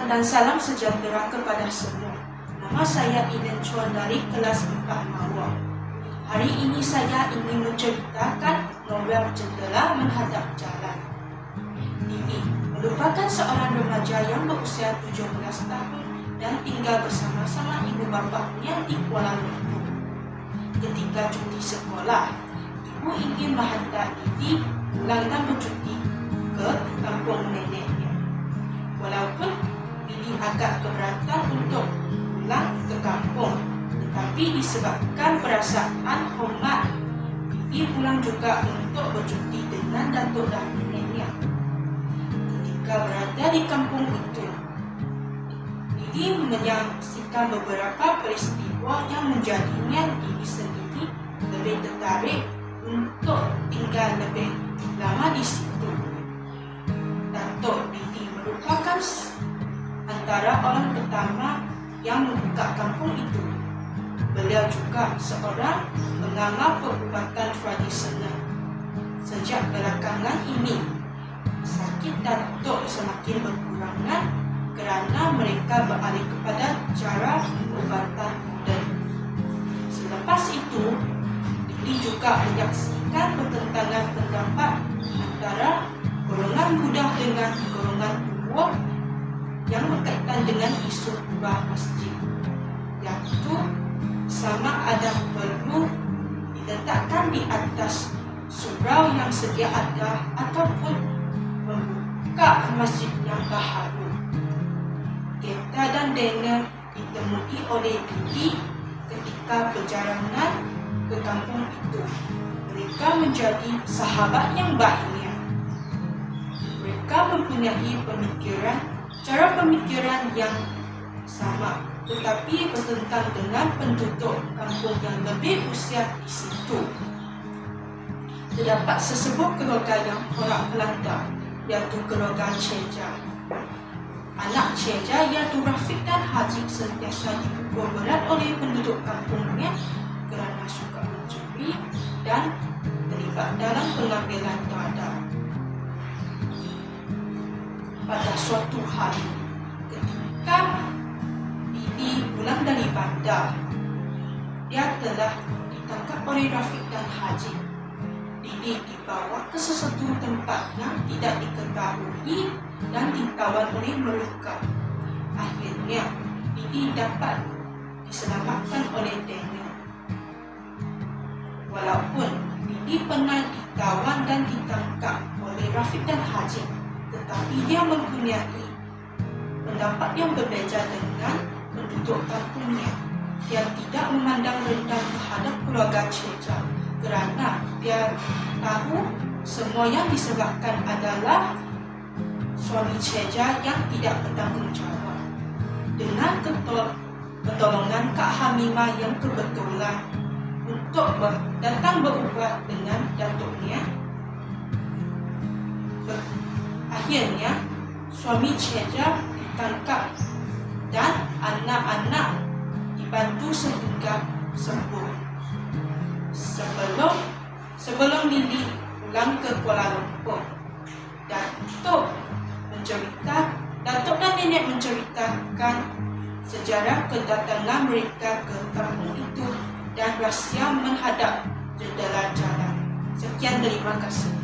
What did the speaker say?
dan salam sejahtera kepada semua. Nama saya Eden Chuan dari kelas 4 Mawar. Hari ini saya ingin menceritakan novel Jendela Menghadap Jalan. Lily merupakan seorang remaja yang berusia 17 tahun dan tinggal bersama-sama ibu bapanya di Kuala Lumpur. Ketika cuti sekolah, ibu ingin menghantar Lily pulang dan bercuti ke kampung neneknya. Walaupun Lily agak keberatan untuk pulang ke kampung, tetapi disebabkan perasaan hormat, Lily pulang juga untuk bercuti dengan datuk dan neneknya. Ketika berada di kampung itu, Lily menyaksikan beberapa peristiwa yang menjadinya Lily sendiri lebih tertarik untuk tinggal lebih lama di situ. Datuk Lily merupakan antara orang pertama yang membuka kampung itu. Beliau juga seorang pengamal perubatan tradisional. Sejak belakangan ini, sakit Datuk semakin berkurangan kerana mereka beralih kepada cara perubatan moden. Selepas itu, Lily juga menyaksikan pertentangan pendapat antara golongan muda dengan golongan tua yang berkaitan dengan isu ubah masjid, iaitu sama ada perlu diletakkan di atas surau yang sedia ada ataupun membuka masjid yang baharu. Geta dan Daniel ditemui oleh Lily ketika perjalanan ke kampung itu. Mereka menjadi sahabat yang baiknya. Mereka mempunyai cara pemikiran yang sama, tetapi bertentang dengan penduduk kampung yang lebih usia di situ. Terdapat sesebuah keluarga yang orang Belanda, iaitu keluarga Ceja. Anak Ceja iaitu Rafiq dan Haji sentiasa dipukul berat oleh penduduk kampungnya kerana suka mencuri dan terlibat dalam pengambilan dada. Pada suatu hari, ketika Lily pulang dari bandar, dia telah ditangkap oleh Rafiq dan Haji. Lily dibawa ke sesuatu tempat yang tidak diketahui dan ditawan oleh mereka. Akhirnya, Lily dapat diselamatkan oleh Daniel. Walaupun Lily pernah ditawan dan ditangkap oleh Rafiq dan Haji, tetapi dia mempunyai pendapat yang berbeza dengan penduduk kampungnya. Dia tidak memandang rendah terhadap keluarga Ceja kerana dia tahu semua yang disebabkan adalah suami Ceja yang tidak bertanggungjawab. Dengan pertolongan Kak Hamimah yang kebetulan untuk datang berubat dengan datuknya, akhirnya suami Ceja ditangkap dan anak-anak dibantu sehingga sembuh. Sebelum Lily pulang ke Kuala Lumpur, Datuk dan nenek menceritakan sejarah kedatangan mereka ke kampung itu dan rahsia menghadap jendela jalan. Sekian, terima kasih.